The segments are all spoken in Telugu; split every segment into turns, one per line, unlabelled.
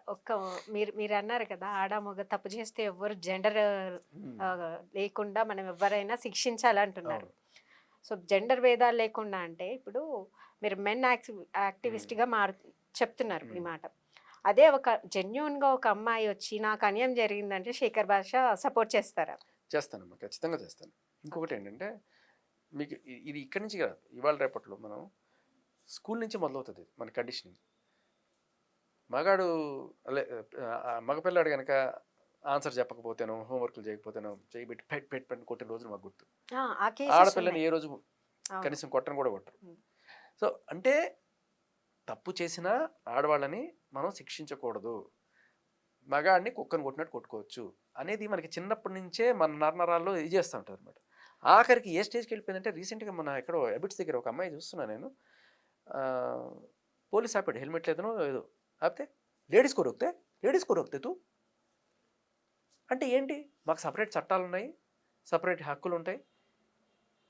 ఒక మీరు అన్నారు కదా, ఆడ మగ తప్పు చేస్తే ఎవ్వరు జెండర్
హ్మ్.
లేకుండా మనం ఎవరైనా శిక్షించాలంటున్నారు.
అవును.
సో జెండర్ భేదాలు లేకుండా అంటే ఇప్పుడు మీరు మెన్
హ్మ్.
యాక్టివిస్ట్గా చెప్తున్నారు ఈ
హ్మ్.
మాట. అదే ఒక జెన్యున్గా ఒక అమ్మాయి వచ్చి నాకు అన్యాయం జరిగిందంటే శేఖర్ భాష సపోర్ట్ చేస్తారా?
చేస్తానమ్మా. ఖచ్చితంగా చేస్తాను.
ఓకే.
ఇంకొకటేంటంటే మీకు ఇది ఇక్కడి నుంచి కాదు. ఇవాళ రేపట్లో మనం స్కూల్ నుంచి మొదలవుతది మన కండిషనింగ్. మగాడు అలే మగపిల్లాడు గనక ఆన్సర్ చెప్పకపోతేనో, హోంవర్క్‌లు చేయకపోతేనో చెయ్యి పెట్టి పెట్టి కొట్టిన రోజులు మాకు గుర్తు.
ఆ కేసెస్
ఆడపిల్లని
ఉన్నాయి.
ఏ రోజు
అవును.
కనీసం కొట్టను కూడా కొట్టరు.
ఉమ్.
సో, అంటే తప్పు చేసినా ఆడవాళ్ళని మనం శిక్షించకూడదు. మగాడిని కుక్కని కొట్టినట్టు కొట్టుకోవచ్చు అనేది మనకి చిన్నప్పటి నుంచే మన నరనరాల్లో ఇది చేస్తూ ఉంటారనమాట. ఆఖరికి ఏ స్టేజ్‌కి వెళ్ళిపోయిందంటే రీసెంట్‌గా మన ఎక్కడో అబిడ్స్ దగ్గర ఒక అమ్మాయి చూస్తున్నా నేను. ఆహ్, పోలీస్ ఆపాడు హెల్మెట్ లేదనో ఏదో ఆపితే లేడీస్ को रोकते లేడీస్ को रोकते तू అంటే ఏంటి? మాకు సెపరేట్ చట్టాలున్నాయి. సెపరేట్ హక్కులుంటాయి.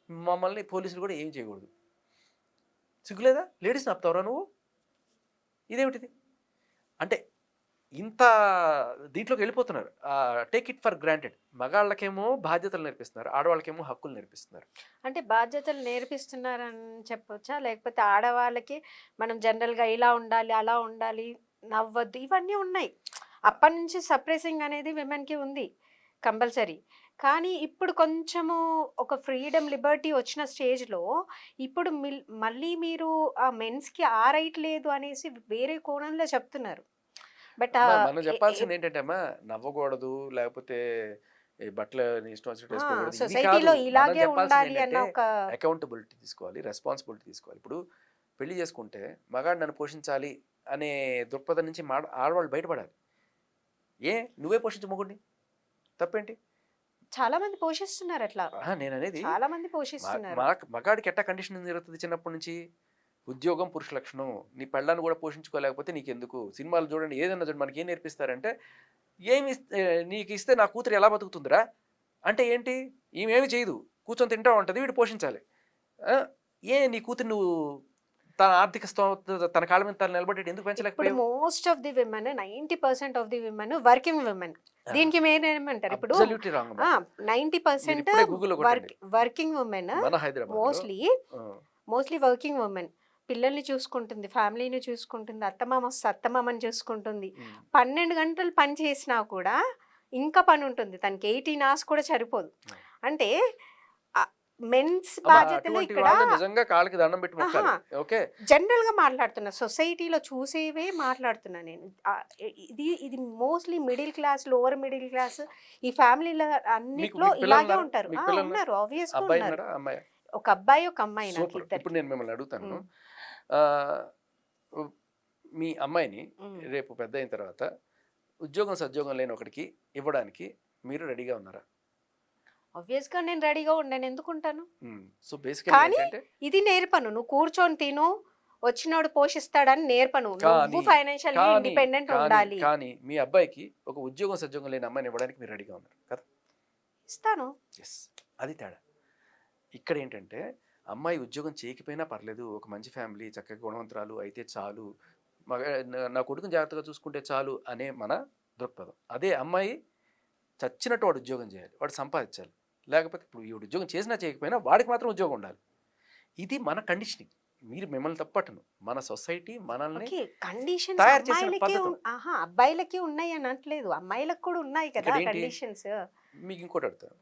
మమ్మల్ని పోలీసులు కూడా ఏమి చేయకూడదు. సిగ్గులేదా? లేడీస్‌ని ఆపుతావురా నువ్వు? ఇదేమిటిది? అంటే ఇంత దీంట్లోకి వెళ్ళిపోతున్నారు. Take it for granted. మగాళ్ళకేమో బాధ్యతలు నేర్పిస్తున్నారు. ఆడవాళ్ళకేమో హక్కులు నేర్పిస్తున్నారు.
అంటే బాధ్యతలు నేర్పిస్తున్నారని చెప్పొచ్చా? లేకపోతే ఆడవాళ్ళకి మనం జనరల్‌గా ఇలా ఉండాలి, అలా ఉండాలి, నవ్వొద్దు ఇవన్నీ ఉన్నాయి. అప్పటినుంచి సప్రెసింగ్ అనేది విమెన్‌కి ఉంది. కంపల్సరీ. కానీ ఇప్పుడు కొంచెము ఒక ఫ్రీడమ్, లిబర్టీ వచ్చిన స్టేజ్‌లో ఇప్పుడు మళ్ళీ మీరు మెన్స్‌కి ఆ రైట్ లేదు అనేసి వేరే కోణంలో చెప్తున్నారు. బట్
మనం
ఎ ఎ
చెప్పాల్సిందేంటంటే అమ్మా, నవ్వకూడదు, లేకపోతే ఈ బట్టలు నీ ఇష్టం వచ్చినట్టు
ఆ!
ఏసుకోకూడదు. ఇవి కాదు.
సొసైటీలో
మనం
ఇలాగే ఉండాలి అన్న
చెప్పాల్సిందేంటంటే
ఒక
అకౌంటబిలిటీ తీసుకోవాలి. రెస్పాన్సిబిలిటీ తీసుకోవాలి. ఇప్పుడు పెళ్లి చేసుకుంటే మగాడు నన్ను పోషించాలి అనే దృక్పథం నుంచి ఆడవాళ్ళు బయటపడాలి. ఏ నువ్వే పోషించు మొగుడిని. తప్పేంటి?
చాలా మంది పోషిస్తున్నారట్లా.
నేననేది
చాలా మంది పోషిస్తున్నారు.
మగాడికి ఎట్టా కండిషనింగ్ జరుగుతది చిన్నప్పటి నుంచి? ఉద్యోగం పురుష లక్షణం. నీ పెళ్ళాన్ని కూడా పోషించుకోలేకపోతే నీకెందుకు? సినిమాలు చూడండి ఏదన్నా చూడండి మనకేం నేర్పిస్తారంటే, నీకిస్తే నా కూతురు ఎలా బతుకుతుందిరా? అంటే ఏంటి? ఈమేమి చేయదు. కూర్చొని తింటా ఉంటది. వీడు పోషించాలి. ఆ! నీ కూతురు నువ్వు తన ఆర్థిక స్తోమత తన కాళ్ళ మీద తను నిలబడేట్టు ఎందుకు
ఇప్పుడు
పెంచలేకపోయావు?
Most of the women 90% of the women working women.
ఆ!
దీనికి మీరేమంటారు? ఇప్పుడు
అబ్సల్యూట్‌లీ రాంగ్ అమ్మా.
ఆ! 90%
మీరిప్పుడే గూగుల్‌లో కొట్టండి.
Working women.
మన హైదరాబాద్‌లో
మోస్ట్‌లీ,
ఆ!
Mostly working women. పిల్లల్ని చూసుకుంటుంది, ఫ్యామిలీని చూసుకుంటుంది, అత్తమామ వస్తే అత్తమామని చూసుకుంటుంది.
హ్మ్.
12 గంటలు పని చేసినా కూడా ఇంకా పనుంటుంది. తనకి 18 అవర్స్ కూడా సరిపోదు.
హ్మ్.
అంటే మెన్స్
అమ్మా
బాధ్యతలు
అటువంటి
ఇక్కడ
వాళ్ళు నిజంగా కాళ్ళకి దండం పెట్టి
అహా!
మొక్కాలి. ఓకే.
జనరల్‌గా మాట్లాడుతున్నా. సొసైటీలో చూసేవే మాట్లాడుతున్నా నేను. ఇది mostly middle class, lower middle class ఈ ఫ్యామిలీల
మీకు
అన్నిట్లో
మీకు
ఇలాగే
పిల్లలున్నారా?
ఉంటారు.
మీకు పిల్లలున్నారా?
ఉన్నారు. ఆబ్వియస్‌గా
అబ్బాయి
ఉన్నారు.
ఉన్నాడా? అమ్మాయా?
ఒక అబ్బాయి, ఒక అమ్మాయి
సూపర్. ఇప్పుడు
నాకిద్దరికి.
నేను మిమ్మల్ని అడుగుతాను.
హ్మ్.
ఆహ్, ఉ మీ అమ్మాయిని
హ్మ్.
రేపు పెద్దయిన తర్వాత ఉద్యోగం, సద్యోగం లేని ఒకడికి ఇవ్వడానికి మీరు రెడీగా ఉన్నారా?
ఆబ్వియస్‌గా నేను రెడీగా ఉండను. ఎందుకుంటాను?
హ్మ్. సో, బేసికల్‌గా
కానీ
ఏంటంటే
ఇది నేర్పను. నువ్వు కూర్చొని తిను, వచ్చినోడు పోషిస్తాడని నేర్పను. నువ్వు
కానీ,
ఫైనాన్షియల్‌గా
కానీ,
ఇండిపెండెంట్
కానీ,
ఉండాలి.
కానీ మీ అబ్బాయికి ఒక ఉద్యోగం, సద్యోగం లేని అమ్మాయిని ఇవ్వడానికి మీరు రెడీగా ఉన్నారు కదా!
ఇస్తాను.
యెస్. అది తేడా. ఇక్కడేంటంటే అమ్మాయి ఉద్యోగం చేయకపోయినా పర్లేదు. ఒక మంచి ఫ్యామిలీ, చక్కగా గుణవంతురాలు అయితే చాలు. మగ నా కొడుకుని జాగ్రత్తగా చూసుకుంటే చాలు అనే మన దృక్పథం. అదే అమ్మాయి చచ్చినట్టు వాడు ఉద్యోగం చేయాలి. వాడు సంపాదించాలి. లేకపోతే ఇప్పుడు ఈవిడ ఉద్యోగం చేసినా చేయకపోయినా వాడికి మాత్రం ఉద్యోగం ఉండాలి. ఇది మన కండిషనింగ్. మిమ్మల్ని తప్పట్టను. మన సొసైటీ మనల్ని
ఓకే. కండిషన్స్
తయారు చేసిన
అమ్మాయిలకే
పద్ధతం.
అహా! అబ్బాయిలకే ఉన్నాయి అనట్లేదు. అమ్మాయిలకు కూడా ఉన్నాయి కదా
ఇక్కడేంటి
కండిషన్స్.
మీకు ఇంకోటి అడుగుతాను.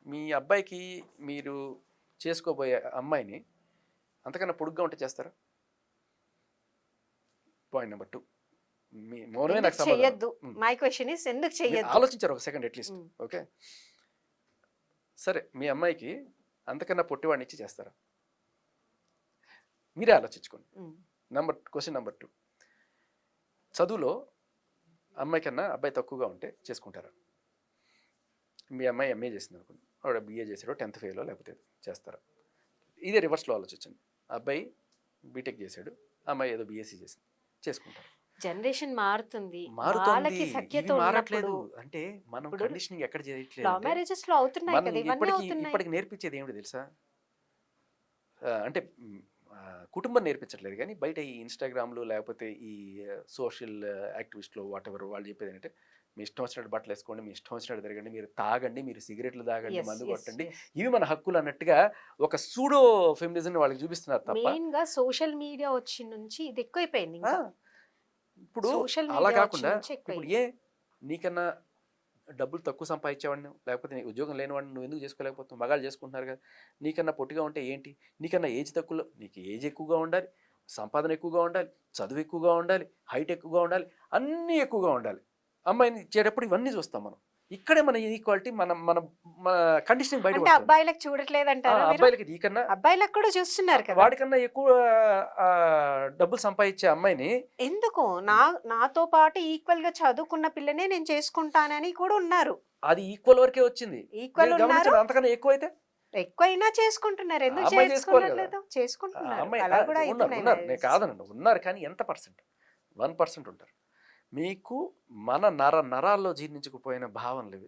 మీ అబ్బాయికి మీరు చేసుకోబోయే అమ్మాయిని అంతకన్నా పొడుగ్గా ఉంటే చేస్తారా? పాయింట్ నంబర్ 2 మీ మౌనమే
ఎందుకు
నాకు సమాధానం.
చెయ్యొద్దు?
హ్మ్.
మై క్వెషన్ ఈస్ ఎందుకు
మీరు
చెయ్యొద్దు?
ఆలోచించారు ఒక సెకండ్ అట్‌లీస్ట్.
హ్మ్.
ఓకే. సరే మీ అమ్మాయికి అంతకన్నా పొట్టివాడిని ఇచ్చి చేస్తారా? మీరే ఆలోచించుకోండి.
హ్మ్.
క్వెషన్ నంబర్ 2 చదువులో అమ్మాయి కన్నా అబ్బాయి తక్కువగా ఉంటే చేసుకుంటారా? మీ అమ్మాయి ఎంఏ చేసిందనుకోండి. వాడు బీఏ చేసాడో 10థ్ ఫెయిలో లేకపోతే చేస్తారా? ఇదే రివర్స్‌లో ఆలోచించండి. అబ్బాయి బీటెక్ చేసాడు. అమ్మాయి ఏదో బీఎస్సీ చేసింది. చేసుకుంటారు.
జనరేషన్ మారుతుంది.
మారుతోంది.
వాళ్ళకి సఖ్యత
ఇవి
ఉన్నప్పుడు
మారట్లేదు. అంటే మనం
ఇప్పుడు
కండిషనింగ్ ఎక్కడ
లవ్
చేయట్లేదంటే
మ్యారేజెస్‌లో అవుతున్నాయి
మనం
కదా! ఇవన్నీ
ఇప్పటికి
అవుతున్నాయి.
ఇప్పటికి నేర్పించేది ఏమిటో తెలుసా? అంటే కుటుంబం నేర్పించట్లేదు కానీ బయట ఈ ఇన్స్టాగ్రామ్లు లేకపోతే ఈ సోషల్ యాక్టివిస్టులు వాట్ ఎవర్ వాళ్ళు చెప్పేది ఏంటంటే మీ ఇష్టం వచ్చినట్టు బట్టలు వేసుకోండి, మీ ఇష్టం వచ్చినట్టు తిరగండి, మీరు తాగండి, మీరు సిగరెట్లు తాగండి,
Yes,
మందు
yes,
కొట్టండి,
yes.
ఇవి మన హక్కులు అన్నట్టుగా ఒక సూడో ఫెమినిజం వాళ్ళకి చూపిస్తున్నారు తప్ప
మెయిన్ గా సోషల్ మీడియా వచ్చి నుంచి ఇది ఎక్కువైపోయింది
ఆ,
ఇంకా.
ఇప్పుడు
సోషల్
అలా
మీడియా వచ్చి
కాకుండా
నుంచి
ఇప్పుడు
ఎక్కువైంది.
నీకన్నా డబ్బులు తక్కువ సంపాదించేవాడిని లేకపోతే నీ ఉద్యోగం లేనివాడిని నువ్వు ఎందుకు చేసుకోలేకపోతావు? మగాళ్ళు చేసుకుంటున్నారు కదా. నీకన్నా పొట్టిగా ఉంటే ఏంటి, నీకన్నా ఏజ్ తక్కువలో, నీకు ఏజ్ ఎక్కువగా ఉండాలి, సంపాదన ఎక్కువగా ఉండాలి, చదువు ఎక్కువగా ఉండాలి, హైట్ ఎక్కువగా ఉండాలి, అన్నీ ఎక్కువగా ఉండాలి. అమ్మాయిని ఇచ్చేటప్పుడు ఇవన్నీ చూస్తాం మనం. ఇక్కడే మన ఈక్వాలిటీ మన మన మన కండిషనింగ్ బయట
అంటే అబ్బాయిలకు చూడట్లేదంటారా మీరు?
అబ్బాయిలకి నీకన్నా
అబ్బాయిలకు కూడా చూస్తున్నారు కదా.
వాడికన్నా ఎక్కువ ఆ, డబ్బులు సంపాదించే అమ్మాయిని
ఎందుకు నాతో పాటు ఈక్వల్ గా చదువుకున్న పిల్లనే నేను చేసుకుంటానని కూడా ఉన్నారు.
అది ఈక్వల్ వరకే వచ్చింది.
ఈక్వల్
మీరు
ఉన్నారు,
గమనించండి, అంతకన్నా ఎక్కువైతే
ఎక్కువైనా చేసుకుంటున్నారు. ఎందుకు
అమ్మాయి చేసుకోవాలి కదా.
చేసుకోవట్లేదు? చేసుకుంటున్నారు.
అమ్మాయి
అలా కూడా
ఉన్నారు
అవుతున్నాయి
ఉన్నారు నేను
marriages.
కాదనండి, ఉన్నారు కానీ ఎంత పర్సెంట్? 1% ఉంటారు. మీకు మన నరాల్లో జీర్ణించుకుపోయిన భావనలు ఇవి.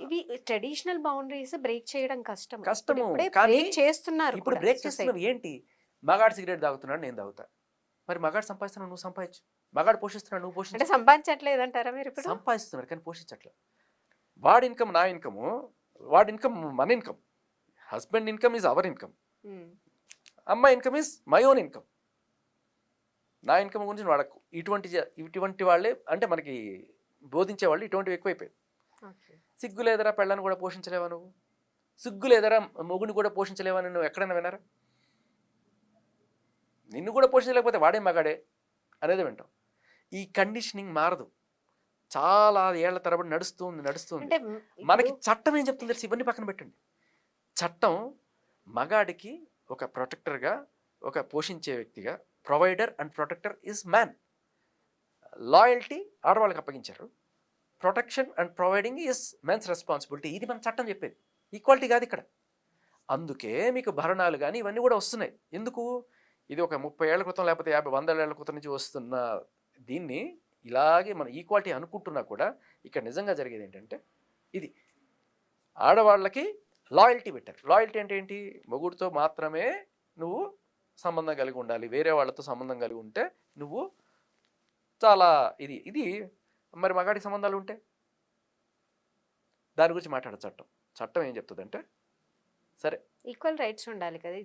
ఇవి ట్రెడిషనల్ బౌండరీస్ బ్రేక్ చేయడం కష్టం.
కష్టము,
ఇప్పుడే
కానీ
break చేస్తున్నారు
ఇప్పుడు
కూడా
బ్రేక్
society.
చేస్తున్నవి ఏంటి? మగాడు సిగరెట్ తాగుతున్నాడు, నేను తాగుతా. మరి మగాడు సంపాదిస్తున్నాడు, నువ్వు సంపాదించు. మగాడు పోషిస్తున్నాడు, నువ్వు
అంటే
పోషించు.
సంపాదించట్లేదు అంటారా మీరు ఇప్పుడు?
సంపాదిస్తున్నాడు కానీ పోషించట్లే. వాడి ఇన్కమ్ నా ఇన్కము, వాడి ఇన్కమ్ మన income, husband income is our income,
um.
అమ్మాయి income is my own income. నా ఇన్కమ్ గురించి వాడకు. ఇటువంటి వాళ్ళే అంటే మనకి బోధించే వాళ్ళు ఇటువంటివి ఎక్కువైపోయాయి.
Okay.
సిగ్గు లేదరా పెళ్ళని కూడా పోషించలేవా నువ్వు, సిగ్గు లేదరా మొగుని కూడా పోషించలేవా అని నువ్వు ఎక్కడైనా వినరా? నిన్ను కూడా పోషించలేకపోతే వాడే మగాడే అనేది వింటాం. ఈ కండిషనింగ్ మారదు, చాలా ఏళ్ల తరబడి నడుస్తుంది.
అంటే
మనకి చట్టం ఏం చెప్తుంది తెలుసు? ఇవన్నీ పక్కన పెట్టండి. చట్టం మగాడికి ఒక ప్రొటెక్టర్గా, ఒక పోషించే వ్యక్తిగా, provider and protector is man. Loyalty ఆడవాళ్ళకి అప్పగించారు, protection and providing is men's responsibility. ఇది మన చట్టం చెప్పేది, ఈక్వాలిటీ కాదు ఇక్కడ. అందుకే మీకు భరణాలు కానీ ఇవన్నీ కూడా వస్తున్నాయి. ఎందుకు? ఇది ఒక 30 ఏళ్ల క్రితం లేకపోతే 50-100 ఏళ్ల క్రితం నుంచి వస్తున్న దీన్ని ఇలాగే మన ఈక్వాలిటీ అనుకుంటున్నా కూడా ఇక్కడ నిజంగా జరిగేది ఏంటంటే ఇది ఆడవాళ్ళకి లాయల్టీ పెట్టారు. లాయల్టీ అంటే ఏంటి? మొగుడితో మాత్రమే నువ్వు సంబంధం కలిగి ఉండాలి, వేరే వాళ్ళతో సంబంధం కలిగి ఉంటే నువ్వు చాలా ఇది మరి మగాడికి సంబంధాలు ఉంటే దాని గురించి మాట్లాడే చట్టం ఏం చెప్తుందంటే, సరే
ఈక్వల్ రైట్స్ ఉండాలి కదా.